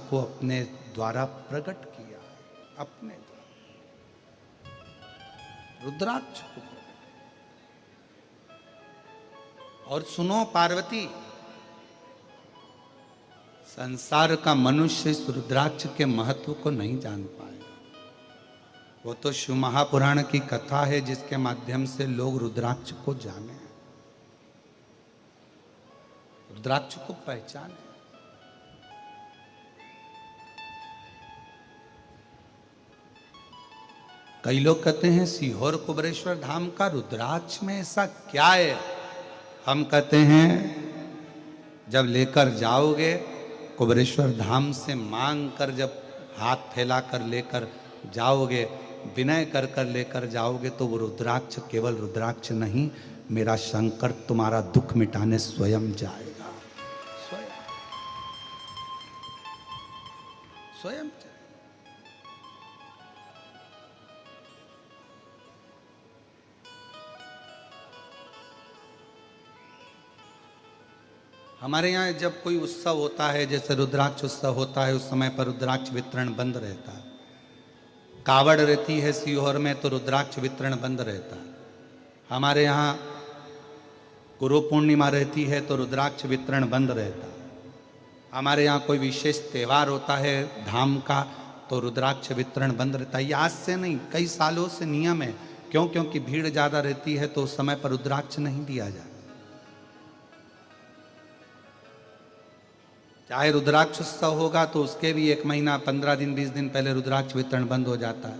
को अपने द्वारा प्रकट किया, अपने द्वारा रुद्राक्ष को प्रकट। और सुनो पार्वती, संसार का मनुष्य इस रुद्राक्ष के महत्व को नहीं जान पाएगा। वो तो शिव महापुराण की कथा है जिसके माध्यम से लोग रुद्राक्ष को जाने, रुद्राक्ष को पहचाने। कई लोग कहते हैं सीहोर कुबरेश्वर धाम का रुद्राक्ष में ऐसा क्या है। हम कहते हैं जब लेकर जाओगे कुबरेश्वर धाम से मांग कर, जब हाथ फैला कर लेकर जाओगे, विनय कर कर लेकर जाओगे, तो वो रुद्राक्ष केवल रुद्राक्ष नहीं, मेरा शंकर तुम्हारा दुख मिटाने स्वयं जाएगा, स्वयं स्वयं। हमारे यहाँ जब कोई उत्सव होता है, जैसे रुद्राक्ष उत्सव होता है, उस समय पर रुद्राक्ष वितरण बंद रहता है। कावड़ रहती है सीहोर में तो रुद्राक्ष वितरण बंद रहता है। हमारे यहाँ गुरु पूर्णिमा रहती है तो रुद्राक्ष वितरण बंद रहता है। हमारे यहाँ कोई विशेष त्यौहार होता है धाम का तो रुद्राक्ष वितरण बंद रहता है। ये आज से नहीं, कई सालों से नियम है। क्यों? क्योंकि भीड़ ज़्यादा रहती है तो उस समय पर रुद्राक्ष नहीं दिया जाता। चाहे रुद्राक्ष उत्सव होगा तो उसके भी 1 महीना 15 दिन 20 दिन पहले रुद्राक्ष वितरण बंद हो जाता है।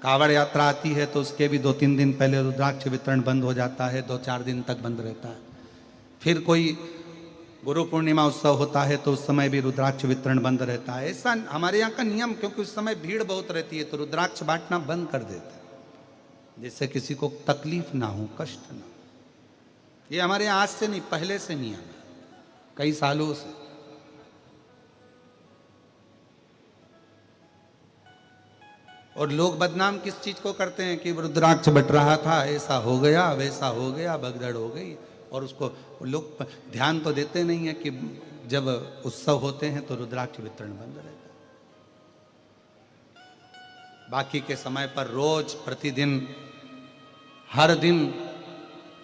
कावड़ यात्रा आती है तो उसके भी 2-3 दिन पहले रुद्राक्ष वितरण बंद हो जाता है, 2-4 दिन तक बंद रहता है। फिर कोई गुरु पूर्णिमा उत्सव होता है तो उस समय भी रुद्राक्ष वितरण बंद रहता है। ऐसा हमारे यहाँ का नियम, क्योंकि उस समय भीड़ बहुत रहती है तो रुद्राक्ष बांटना बंद कर देते हैं, जिससे किसी को तकलीफ ना हो, कष्ट ना हो। ये हमारे यहाँ आज से नहीं, पहले से नियम है, कई सालों से। और लोग बदनाम किस चीज को करते हैं कि रुद्राक्ष बट रहा था, ऐसा हो गया, वैसा हो गया, भगदड़ हो गई। और उसको लोग ध्यान तो देते नहीं है कि जब उत्सव होते हैं तो रुद्राक्ष वितरण बंद रहता है। बाकी के समय पर रोज प्रतिदिन हर दिन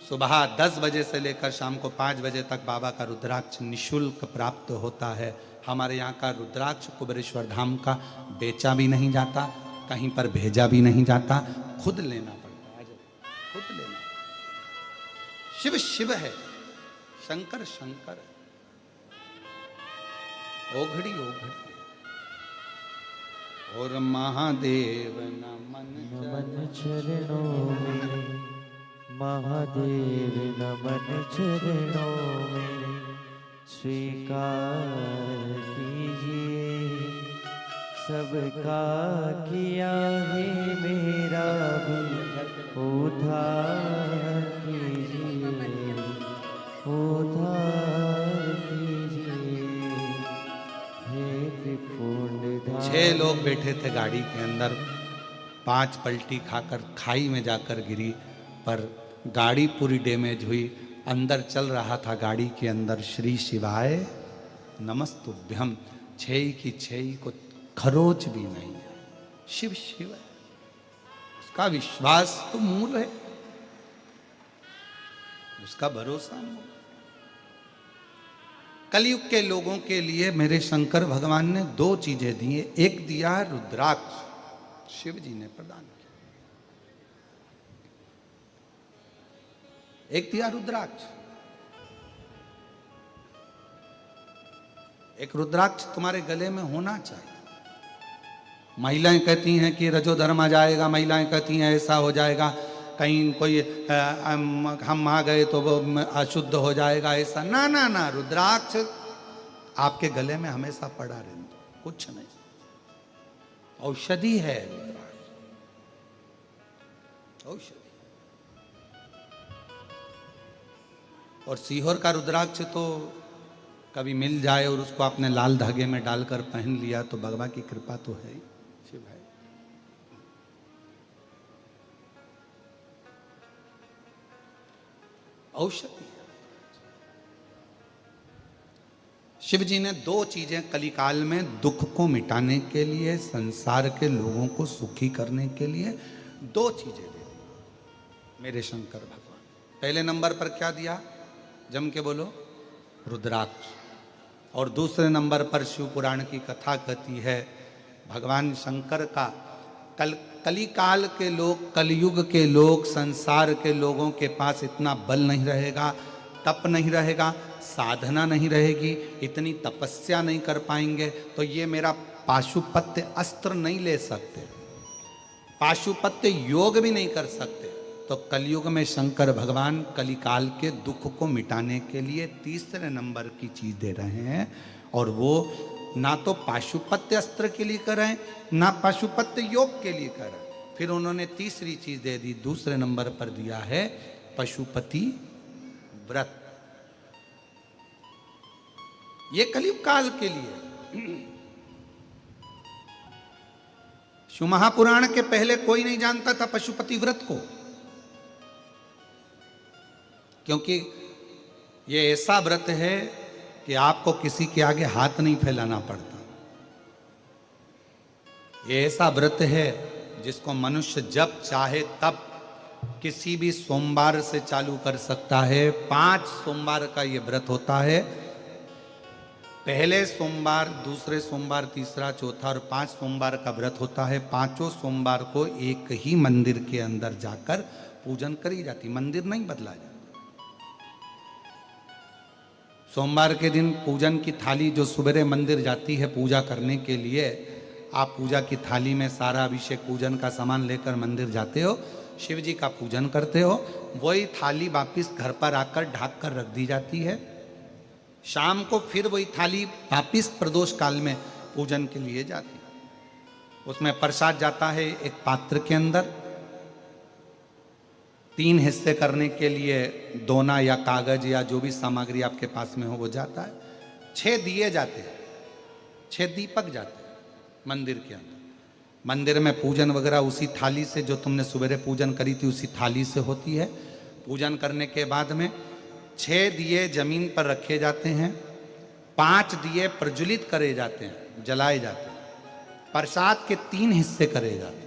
सुबह 10 बजे से लेकर शाम को 5 बजे तक बाबा का रुद्राक्ष निशुल्क प्राप्त होता है। हमारे यहाँ का रुद्राक्ष कुबरेश्वर धाम का बेचा भी नहीं जाता, कहीं पर भेजा भी नहीं जाता, खुद लेना पड़ता है, खुद लेना। शिव शिव है, शंकर शंकर है, ओघड़ी ओघड़ी। और महादेव नमन चरणों में, महादेव नमन चरणों में, स्वीकार कीजिए सबका किया है मेरा भी उद्धार कीजिए, उद्धार कीजिए हे त्रिपुंडधारी। 6 लोग बैठे थे गाड़ी के अंदर, 5 पलटी खाकर खाई में जाकर गिरी, पर गाड़ी पूरी डैमेज हुई। अंदर चल रहा था गाड़ी के अंदर श्री शिवाय नमस्तुभ्यम, 6 की 6 को खरोच भी नहीं है। शिव शिव है, उसका विश्वास तो मूल है, उसका भरोसा मूल। कलयुग के लोगों के लिए मेरे शंकर भगवान ने 2 चीजें दी। एक दिया रुद्राक्ष, शिव जी ने प्रदान किया। एक दिया रुद्राक्ष। एक रुद्राक्ष तुम्हारे गले में होना चाहिए। महिलाएं कहती हैं कि रजोधर्म आ जाएगा, महिलाएं कहती हैं ऐसा हो जाएगा, कहीं कोई हम आ गए तो वो अशुद्ध हो जाएगा, ऐसा ना ना ना। रुद्राक्ष आपके गले में हमेशा पड़ा रहने दो, कुछ नहीं, औषधि है रुद्राक्ष, औषधि। और सीहोर का रुद्राक्ष तो कभी मिल जाए और उसको आपने लाल धागे में डालकर पहन लिया तो भगवान की कृपा तो है, शिव है। औषधि। शिव जी ने दो चीजें कलिकाल में दुख को मिटाने के लिए, संसार के लोगों को सुखी करने के लिए दो चीजें दे दी मेरे शंकर भगवान। पहले नंबर पर क्या दिया? जम के बोलो, रुद्राक्ष। और दूसरे नंबर पर शिव पुराण की कथा कहती है भगवान शंकर का कलिकाल के लोग, कलयुग के लोग, संसार के लोगों के पास इतना बल नहीं रहेगा, तप नहीं रहेगा, साधना नहीं रहेगी, इतनी तपस्या नहीं कर पाएंगे, तो ये मेरा पाशुपत्य अस्त्र नहीं ले सकते, पाशुपत्य योग भी नहीं कर सकते। तो कलयुग में शंकर भगवान कलिकाल के दुख को मिटाने के लिए तीसरे नंबर की चीज दे रहे हैं, और वो ना तो पाशुपत्य अस्त्र के लिए कर रहे हैं, ना पाशुपत्य योग के लिए कर रहे हैं। फिर उन्होंने तीसरी चीज दे दी, दूसरे नंबर पर दिया है पशुपति व्रत। ये कलयुग काल के लिए। शिव महापुराण के पहले कोई नहीं जानता था पशुपति व्रत को, क्योंकि ये ऐसा व्रत है कि आपको किसी के आगे हाथ नहीं फैलाना पड़ता। ये ऐसा व्रत है जिसको मनुष्य जब चाहे तब किसी भी सोमवार से चालू कर सकता है। 5 सोमवार का ये व्रत होता है। पहले सोमवार, दूसरे सोमवार, तीसरा, चौथा और 5 सोमवार का व्रत होता है। 5 सोमवार को एक ही मंदिर के अंदर जाकर पूजन करी जाती, मंदिर नहीं बदला जाता। सोमवार के दिन पूजन की थाली जो सवेरे मंदिर जाती है पूजा करने के लिए, आप पूजा की थाली में सारा अभिषेक पूजन का सामान लेकर मंदिर जाते हो, शिव जी का पूजन करते हो, वही थाली वापिस घर पर आकर ढक कर रख दी जाती है। शाम को फिर वही थाली वापिस प्रदोष काल में पूजन के लिए जाती है। उसमें प्रसाद जाता है एक पात्र के अंदर, 3 हिस्से करने के लिए दोना या कागज या जो भी सामग्री आपके पास में हो वो जाता है। 6 दिए जाते हैं, 6 दीपक जाते हैं मंदिर के अंदर। मंदिर में पूजन वगैरह उसी थाली से, जो तुमने सवेरे पूजन करी थी उसी थाली से होती है। पूजन करने के बाद में 6 दिए जमीन पर रखे जाते हैं, 5 दिए प्रज्वलित करे जाते हैं, जलाए जाते हैं। प्रसाद के 3 हिस्से करे जाते हैं।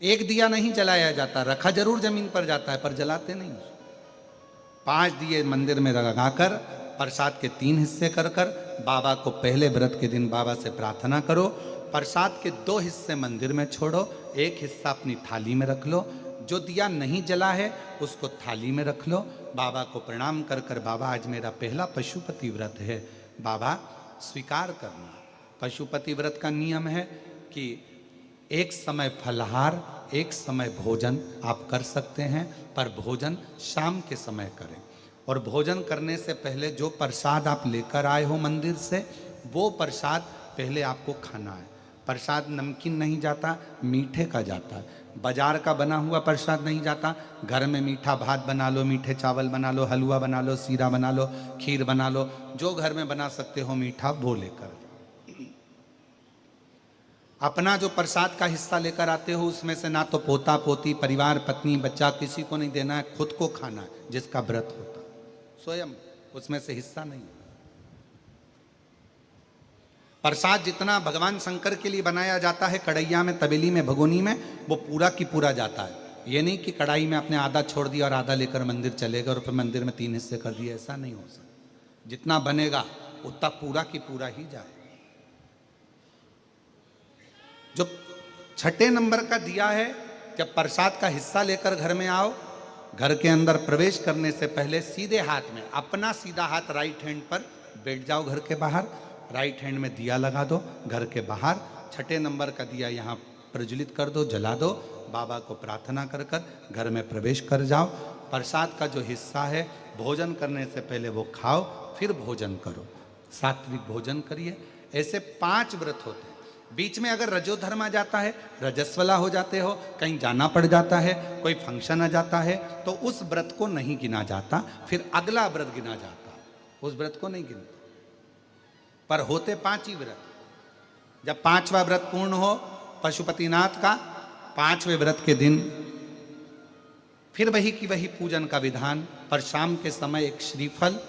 एक दिया नहीं जलाया जाता, रखा जरूर जमीन पर जाता है पर जलाते नहीं उसको। 5 दिए मंदिर में लगाकर प्रसाद के 3 हिस्से कर कर बाबा को पहले व्रत के दिन बाबा से प्रार्थना करो। प्रसाद के 2 हिस्से मंदिर में छोड़ो, 1 हिस्सा अपनी थाली में रख लो। जो दिया नहीं जला है उसको थाली में रख लो। बाबा को प्रणाम कर कर, बाबा आज मेरा पहला पशुपति व्रत है, बाबा स्वीकार करना। पशुपति व्रत का नियम है कि एक समय फलहार, एक समय भोजन आप कर सकते हैं, पर भोजन शाम के समय करें। और भोजन करने से पहले जो प्रसाद आप लेकर आए हो मंदिर से, वो प्रसाद पहले आपको खाना है। प्रसाद नमकीन नहीं जाता, मीठे का जाता है। बाजार का बना हुआ प्रसाद नहीं जाता। घर में मीठा भात बना लो, मीठे चावल बना लो, हलवा बना लो, सीरा बना लो, खीर बना लो, जो घर में बना सकते हो मीठा वो लेकर। अपना जो प्रसाद का हिस्सा लेकर आते हो उसमें से ना तो पोता पोती, परिवार, पत्नी, बच्चा किसी को नहीं देना है, खुद को खाना है। जिसका व्रत होता है स्वयं उसमें से हिस्सा नहीं। प्रसाद जितना भगवान शंकर के लिए बनाया जाता है कढ़ैया में, तबेली में, भगोनी में, वो पूरा की पूरा जाता है। ये नहीं कि कढ़ाई में आपने आधा छोड़ दिया और आधा लेकर मंदिर चले गए और फिर मंदिर में 3 हिस्से कर दिए, ऐसा नहीं हो सकता। जितना बनेगा उतना पूरा की पूरा ही जाए। जो 6ठे नंबर का दिया है, जब प्रसाद का हिस्सा लेकर घर में आओ, घर के अंदर प्रवेश करने से पहले सीधे हाथ में, अपना सीधा हाथ राइट हैंड पर बैठ जाओ घर के बाहर, राइट हैंड में दिया लगा दो घर के बाहर। 6ठे नंबर का दिया यहाँ प्रज्वलित कर दो, जला दो। बाबा को प्रार्थना कर कर घर में प्रवेश कर जाओ। प्रसाद का जो हिस्सा है भोजन करने से पहले वो खाओ, फिर भोजन करो, सात्विक भोजन करिए। ऐसे 5 व्रत होते हैं। बीच में अगर रजोधर्म आ जाता है, रजस्वला हो जाते हो, कहीं जाना पड़ जाता है, कोई फंक्शन आ जाता है, तो उस व्रत को नहीं गिना जाता, फिर अगला व्रत गिना जाता, उस व्रत को नहीं गिनता। पर होते 5 ही व्रत। जब 5वां व्रत पूर्ण हो पशुपतिनाथ का, 5वें व्रत के दिन फिर वही की वही पूजन का विधान। पर शाम के समय एक श्रीफल,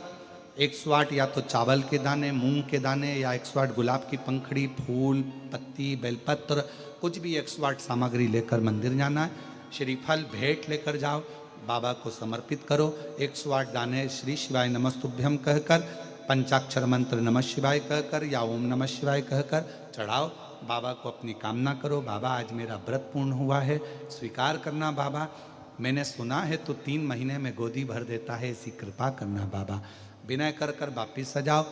108 या तो चावल के दाने, मूंग के दाने, या 108 गुलाब की पंखड़ी, फूल, पत्ती, बेलपत्र, कुछ भी 108 सामग्री लेकर मंदिर जाना है। श्रीफल भेंट लेकर जाओ, बाबा को समर्पित करो। 108 दाने श्री शिवाय नमस्तुभ्यम कहकर, पंचाक्षर मंत्र नमः शिवाय कहकर या ओम नमः शिवाय कहकर चढ़ाओ। बाबा को अपनी कामना करो, बाबा आज मेरा व्रत पूर्ण हुआ है, स्वीकार करना बाबा। मैंने सुना है तो 3 महीने में गोदी भर देता है, ऐसी कृपा करना बाबा। विनय कर कर वापिस सजाओ।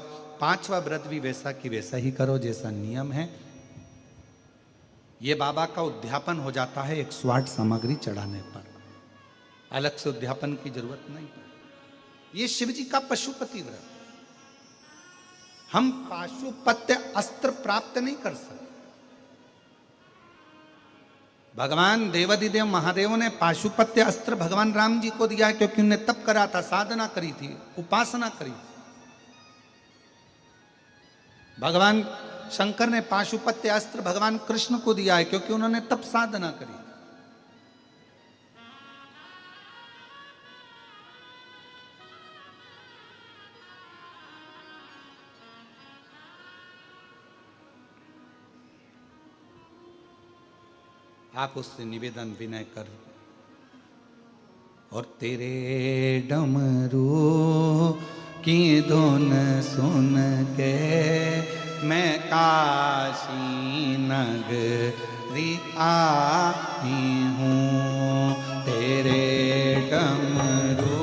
5वां व्रत भी वैसा कि वैसा ही करो जैसा नियम है। ये बाबा का उद्यापन हो जाता है 108 सामग्री चढ़ाने पर, अलग से उद्यापन की जरूरत नहीं पड़ती। ये शिव जी का पशुपति व्रत। हम पाशुपत्य अस्त्र प्राप्त नहीं कर सकते। भगवान देवादिदेव महादेव ने पाशुपत्य अस्त्र भगवान राम जी को दिया है, क्योंकि उन्हें तप करा था, साधना करी थी, उपासना करी थी। भगवान शंकर ने पाशुपत्य अस्त्र भगवान कृष्ण को दिया है, क्योंकि उन्होंने तप साधना करी। आप उससे निवेदन विनय कर। और तेरे डमरू की धुन सुन के मैं काशी नगरी आई हूँ। तेरे डमरू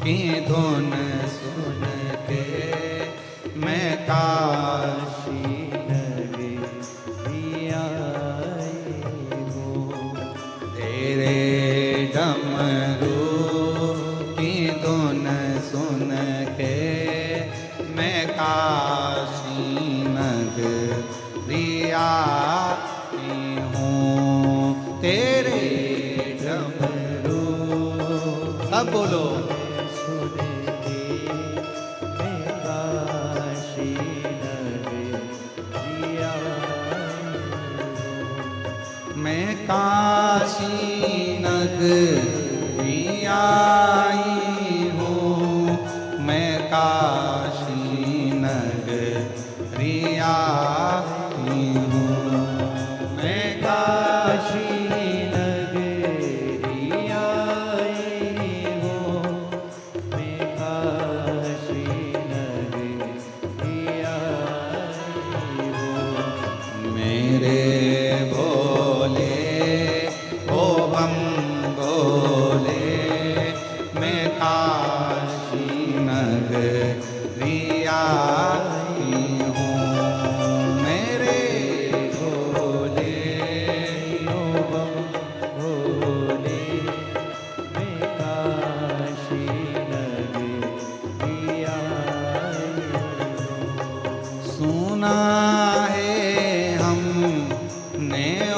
की धुन सुन के मैं काशी डमरू की धुन सुन के मैं काशी नगरी आई हूँ। तेरे डमरू, सब बोलो, सुन के मैं काशी नगरी आई हूँ। मैं काशी नगरी आई हूँ। मैं काशी नगरी आई हूँ। मैं काशी नगरी आई हूँ। मैं काशी नगरी आई हूँ। मेरे भोले ओ बम भोले, मैं काशी नगरी आई हूँ। मेरे भोले ओ बम भोले, मैं काशी नगरी आई हूँ। सुना है हमने ओ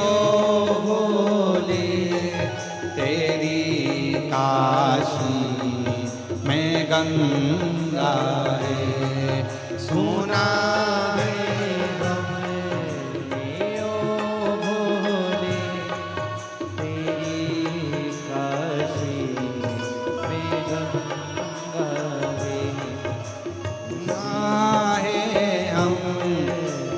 भोले, तेरी काशी में गंगा है। सुना है हमने ओ भोले, तेरी काशी में गंगा है। सुना है हमने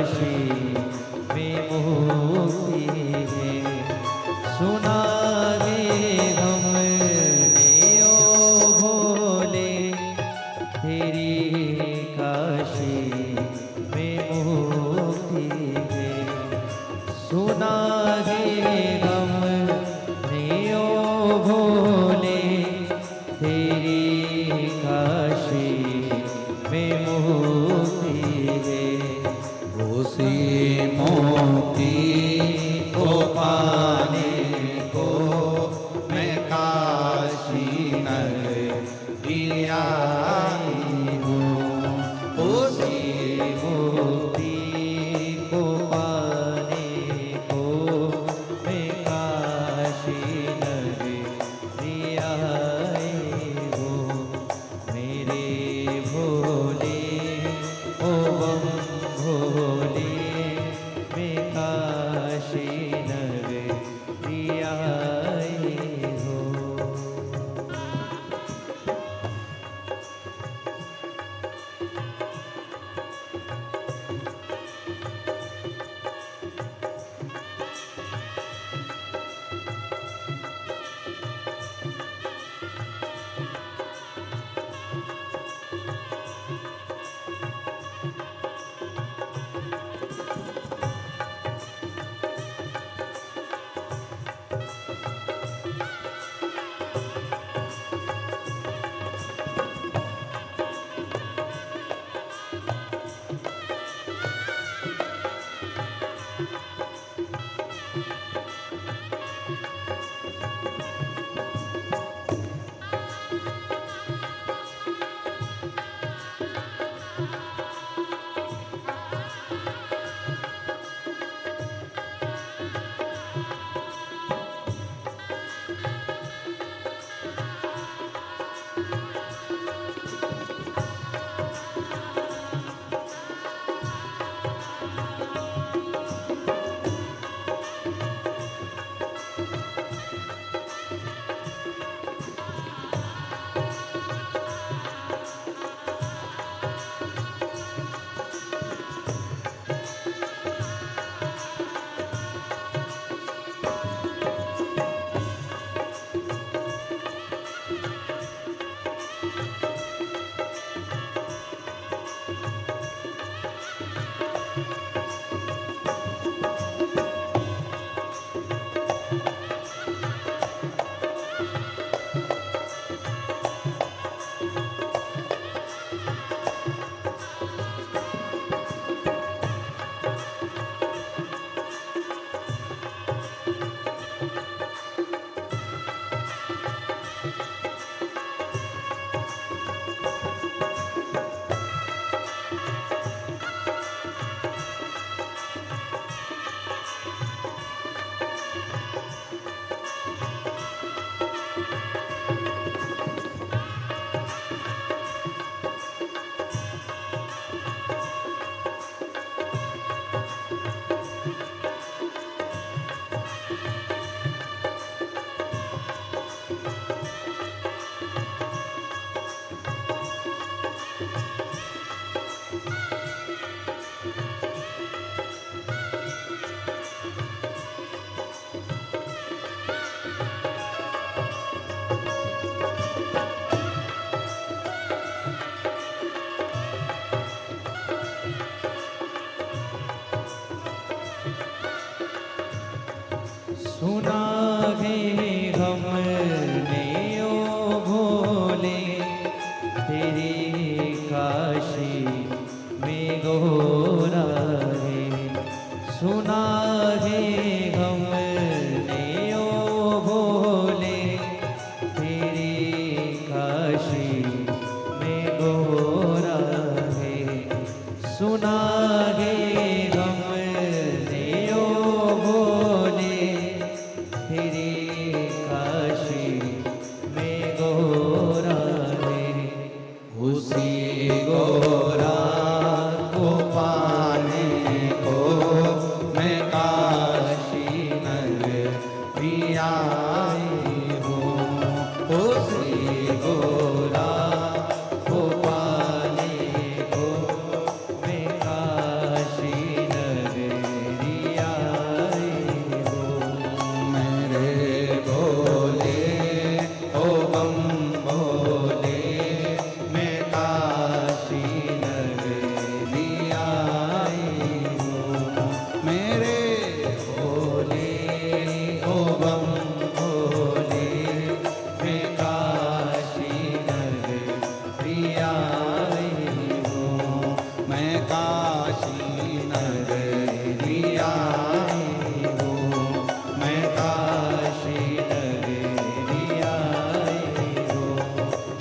काशी में मुक्ति है। सुना है हमने ओ भोले तेरी काशी में मुक्ति है। सुना है हमने ओ भोले तेरी काशी में मुक्ति है। उसी मोती को पाने को मैं काशी नगरी आई हूँ। उसी मुक्ति को पाने को मैं काशी नगरी आई हूँ। मेरे भोले ओ बम भोले मैं काशी नगरी आई हूँ। सुना है हमने ओ भोले तेरी काशी में गोरा है। सुना है हमने ओ भोले तेरी काशी में गोरा है। सुना है हमने ओ भोले तेरी काशी में गोरा है। उसी गोरा को पाने को मैं काशी नगरी आई हूँ। उसी गोरा को पाने को मैं काशी काशी नगरी आई हूँ, मैं काशी नगरी आई हूँ,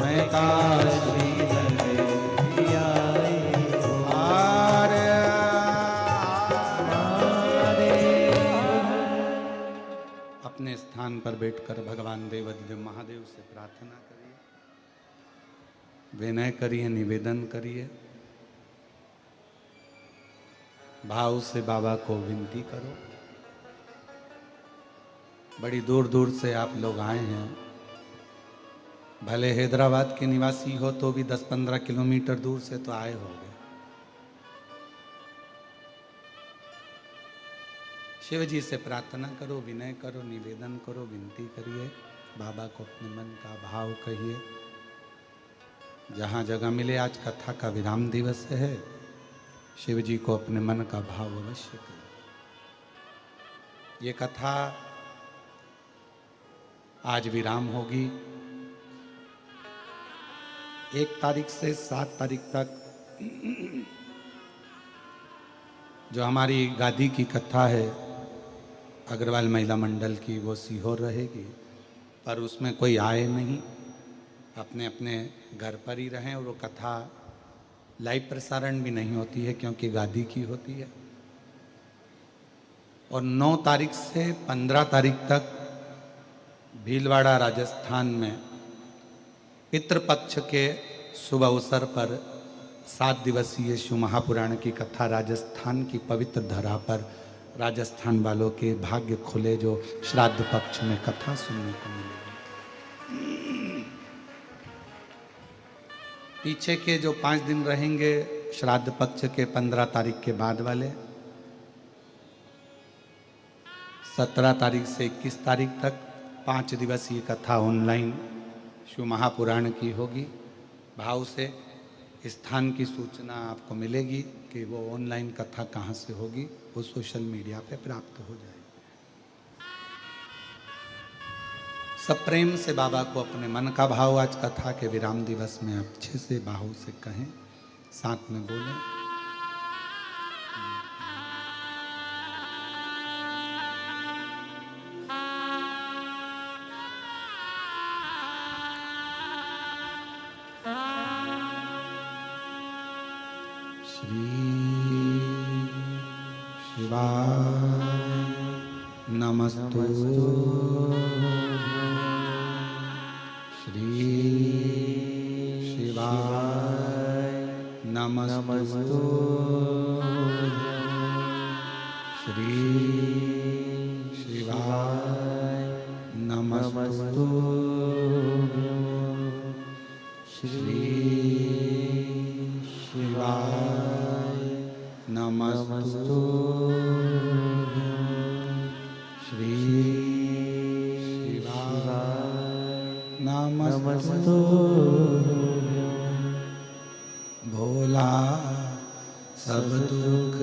मैं काशी नगरी आई हूँ। आरे अपने स्थान पर बैठकर भगवान देवाधिदेव महादेव से प्रार्थना करिए, विनय करिए, निवेदन करिए, भाव से बाबा को विनती करो। बड़ी दूर दूर से आप लोग आए हैं, भले हैदराबाद के निवासी हो तो भी 10-15 किलोमीटर दूर से तो आए होंगे। शिव जी से प्रार्थना करो, विनय करो, निवेदन करो, विनती करिए, बाबा को अपने मन का भाव कहिए। जहाँ जगह मिले, आज कथा का विराम दिवस है, शिव जी को अपने मन का भाव अवश्य करें। ये कथा आज विराम होगी। 1 तारीख से 7 तारीख तक जो हमारी गादी की कथा है अग्रवाल महिला मंडल की, वो सीहोर रहेगी, पर उसमें कोई आए नहीं, अपने अपने घर पर ही रहें। और वो कथा लाइव प्रसारण भी नहीं होती है क्योंकि गादी की होती है। और 9 तारीख से 15 तारीख तक भीलवाड़ा राजस्थान में पितृपक्ष के शुभ अवसर पर 7 दिवसीय शिव महापुराण की कथा राजस्थान की पवित्र धरा पर राजस्थान वालों के भाग्य खुले, जो श्राद्ध पक्ष में कथा सुनने को मिलेगी। पीछे के जो 5 दिन रहेंगे श्राद्ध पक्ष के 15 तारीख के बाद वाले, 17 तारीख से 21 तारीख तक 5 दिवसीय कथा ऑनलाइन शिव महापुराण की होगी। भाव से स्थान की सूचना आपको मिलेगी कि वो ऑनलाइन कथा कहाँ से होगी, वो सोशल मीडिया पे प्राप्त हो जाएगी। सब प्रेम से बाबा को अपने मन का भाव आज कथा के विराम दिवस में अच्छे से भाव से कहें, साथ में बोलें। नमस्तु श्री शिवाय नमस्तु श्री शिवाय नमस्तु श्री शिवाय नमस्तु श्री शिवाय नमस्तु। भोला सब दुख